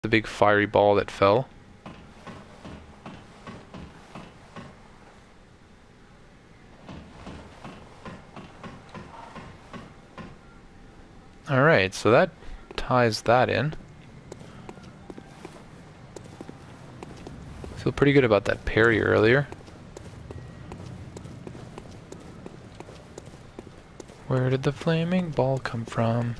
the big fiery ball that fell. Alright, so that ties that in. Feel pretty good about that parry earlier. Where did the flaming ball come from?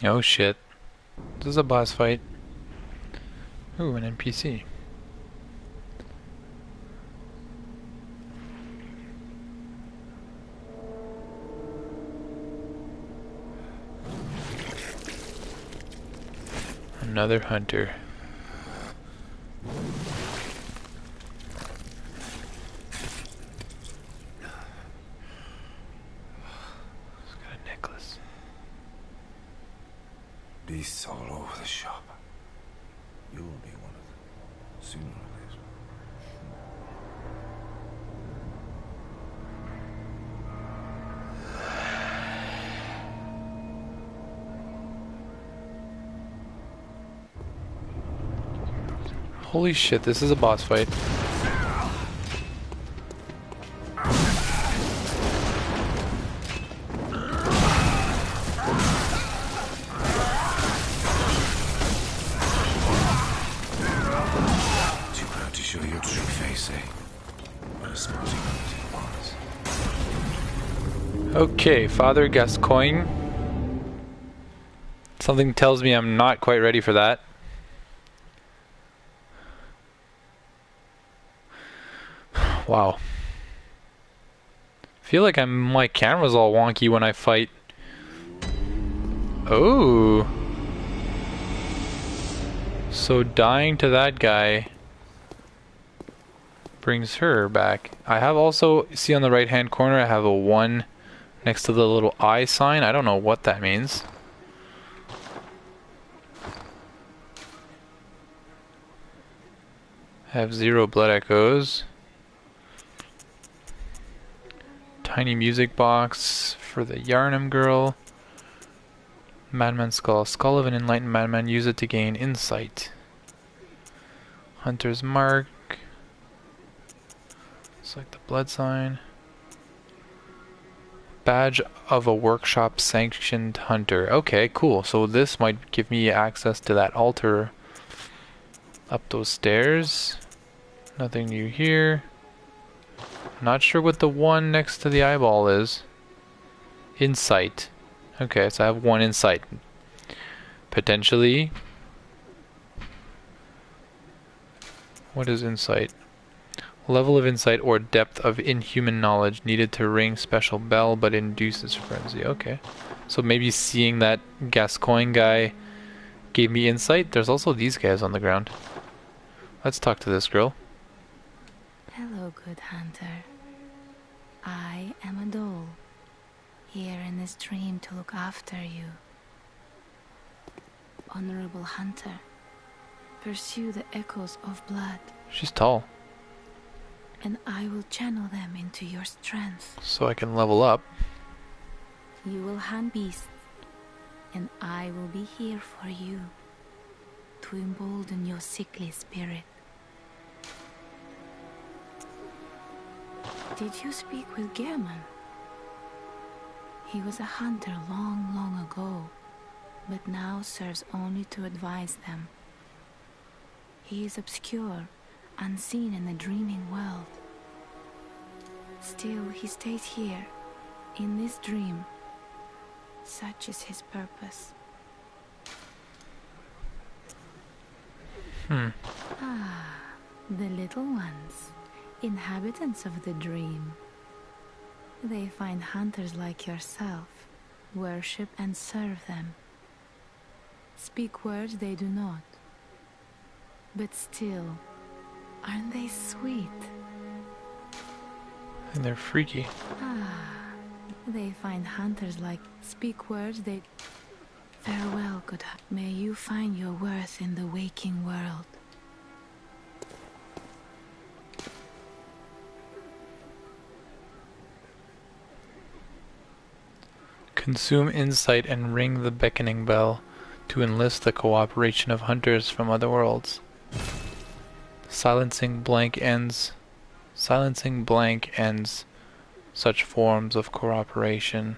Oh shit. This is a boss fight. Ooh, an NPC. Another hunter. He's got a necklace. Beasts all over the shop. You will be one of them, sooner or later. Holy shit, this is a boss fight. Too proud to show your true face, eh? What a smart humanity was. Okay, Father Gascoigne. Something tells me I'm not quite ready for that. Wow. Feel like my camera's all wonky when I fight. Oh. So dying to that guy brings her back. I have also, see on the right hand corner, I have a 1 next to the little eye sign. I don't know what that means. I have 0 blood echoes. Tiny music box for the Yarnum girl. Madman skull. Skull of an enlightened madman. Use it to gain insight. Hunter's mark. Select the blood sign. Badge of a workshop sanctioned hunter. Okay, cool. So this might give me access to that altar up those stairs. Nothing new here. Not sure what the 1 next to the eyeball is. Insight. Okay, so I have 1 insight. Potentially. What is insight? Level of insight or depth of inhuman knowledge needed to ring special bell but induces frenzy. Okay. So maybe seeing that Gascoigne guy gave me insight. There's also these guys on the ground. Let's talk to this girl. Hello, good hunter. I am a doll, here in this dream to look after you. Honorable hunter, pursue the echoes of blood. She's tall. And I will channel them into your strength. So I can level up. You will hunt beasts, and I will be here for you, to embolden your sickly spirit. Did you speak with Gehrman? He was a hunter long, long ago, but now serves only to advise them. He is obscure, unseen in the dreaming world. Still, he stays here, in this dream. Such is his purpose. Ah, the little ones. Inhabitants of the dream. They find hunters like yourself, worship and serve them. Speak words they do not. But still, aren't they sweet? And they're freaky. They find hunters like speak words they... Farewell, may you find your worth in the waking world. Consume insight and ring the beckoning bell to enlist the cooperation of hunters from other worlds. Silencing blank ends such forms of cooperation.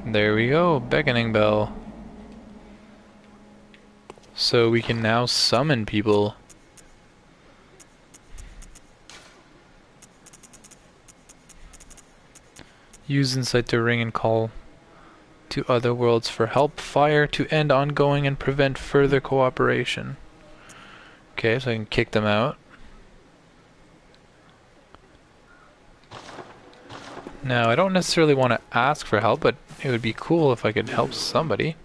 There we go, beckoning bell. So we can now summon people. Use insight to ring and call to other worlds for help. Fire to end ongoing and prevent further cooperation. Okay, so I can kick them out. Now, I don't necessarily want to ask for help, but it would be cool if I could help somebody.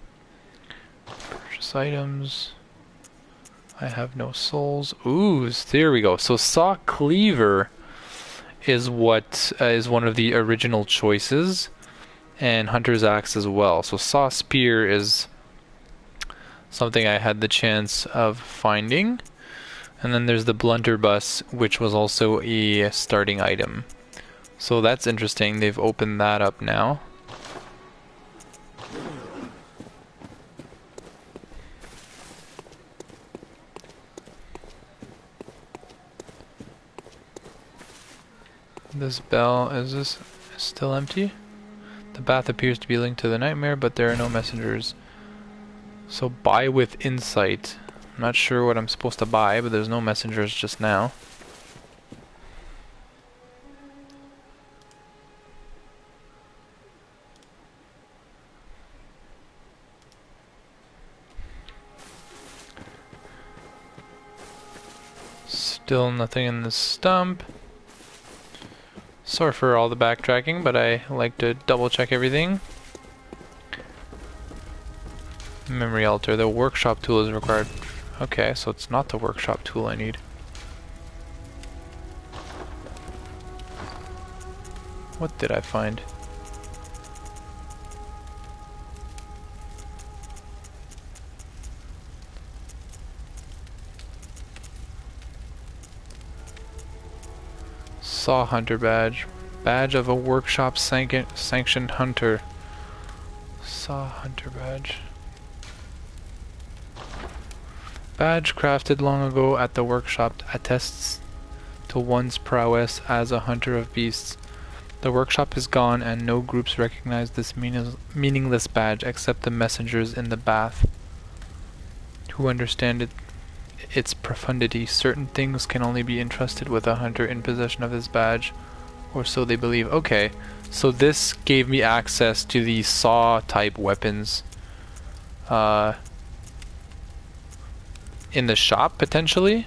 Purchase items. I have no souls. Ooh, there we go. So Saw Cleaver is what is one of the original choices, and Hunter's Axe as well. So Saw Spear is something I had the chance of finding, and then there's the Blunderbuss, which was also a starting item. So that's interesting. They've opened that up now. This bell, is this still empty? The bath appears to be linked to the nightmare, but there are no messengers. So buy with insight. I'm not sure what I'm supposed to buy, but there's no messengers just now. Still nothing in the stump. Sorry for all the backtracking, but I like to double check everything. Memory altar. The workshop tool is required. Okay, so it's not the workshop tool I need. What did I find? Saw Hunter badge. Badge of a workshop sanctioned hunter. Saw Hunter badge. Badge crafted long ago at the workshop attests to one's prowess as a hunter of beasts. The workshop is gone and no groups recognize this meaningless badge except the messengers in the bath who understand its profundity. Certain things can only be entrusted with a hunter in possession of this badge, or so they believe. Okay, so this gave me access to the saw type weapons in the shop potentially.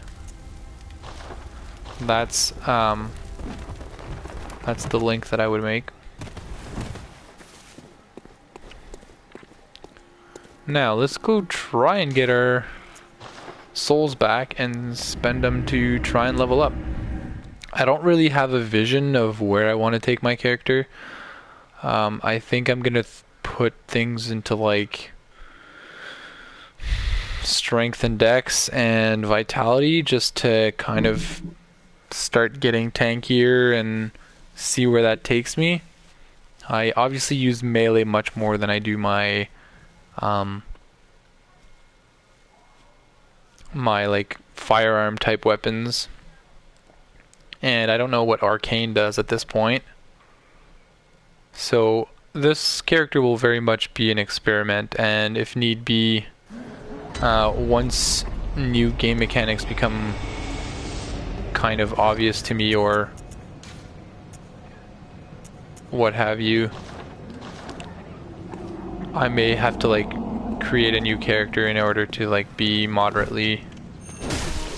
That's the link that I would make. Now let's go try and get our souls back and spend them to try and level up. I don't really have a vision of where I want to take my character. I think I'm gonna put things into like strength and dex and vitality just to kind of start getting tankier and see where that takes me. I obviously use melee much more than I do my my like firearm type weapons, and I don't know what arcane does at this point, so this character will very much be an experiment, and if need be, once new game mechanics become kind of obvious to me or what have you, I may have to like create a new character in order to like be moderately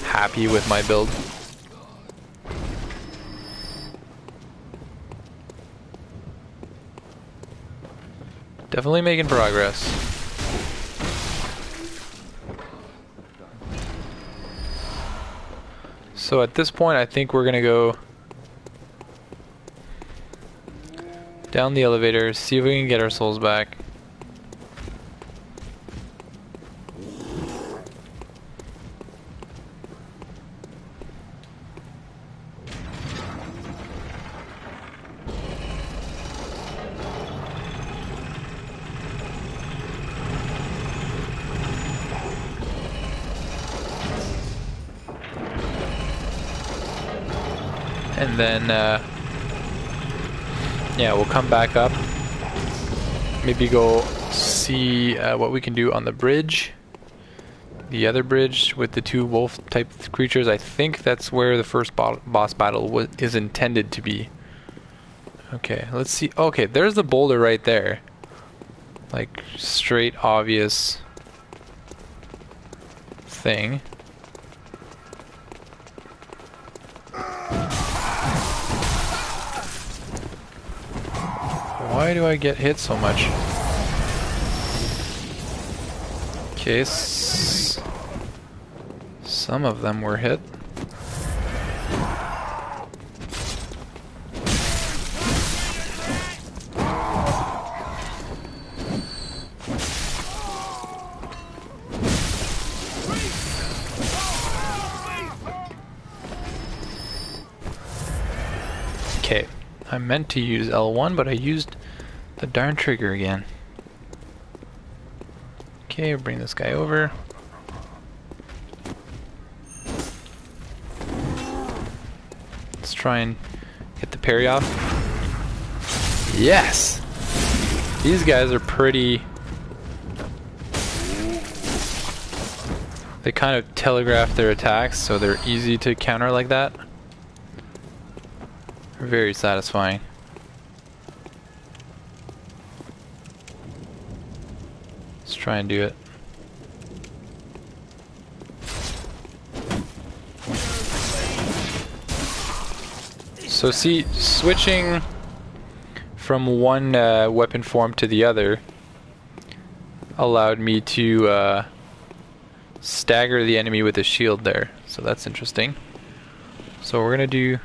happy with my build. Definitely making progress. So at this point, I think we're gonna go down the elevator, see if we can get our souls back. And then, yeah, we'll come back up. Maybe go see what we can do on the bridge. The other bridge with the two wolf-type creatures. I think that's where the first boss battle is intended to be. Okay, let's see. Okay, there's the boulder right there. Like, straight, obvious thing. Why do I get hit so much? Okay, some of them were hit. Okay, I meant to use L1, but I used the darn trigger again. Okay, bring this guy over. Let's try and get the parry off. Yes! These guys are pretty... They kind of telegraph their attacks, so they're easy to counter like that. Very satisfying. Let's try and do it. So see, switching from one weapon form to the other allowed me to stagger the enemy with a shield there. So that's interesting. So we're gonna do...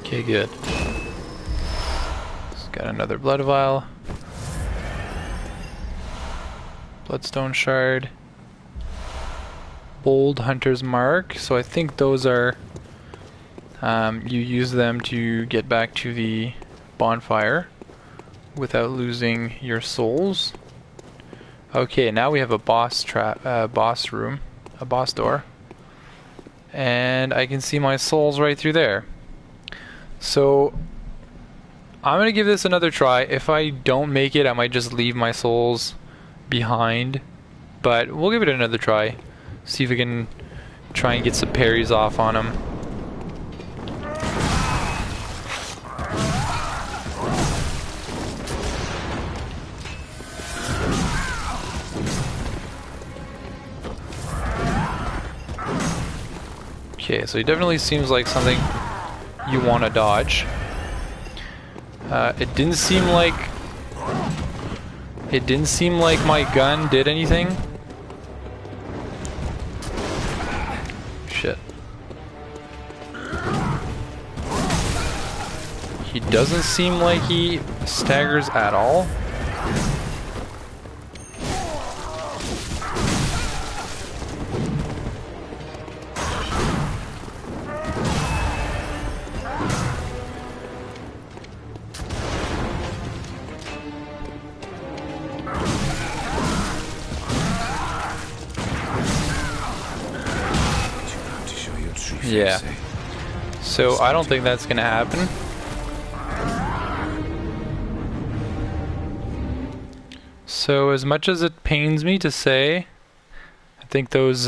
Okay, good. Just got another blood vial. Bloodstone shard. Bold Hunter's Mark. So I think those are... you use them to get back to the bonfire without losing your souls. Okay, now we have a boss room. A boss door. And I can see my souls right through there. So I'm gonna give this another try. If I don't make it, I might just leave my souls behind, but we'll give it another try. See if we can try and get some parries off on him. Okay, so he definitely seems like something you want to dodge. It didn't seem like my gun did anything. Shit. He doesn't seem like he staggers at all. Yeah. So I don't think that's gonna happen. So as much as it pains me to say, I think those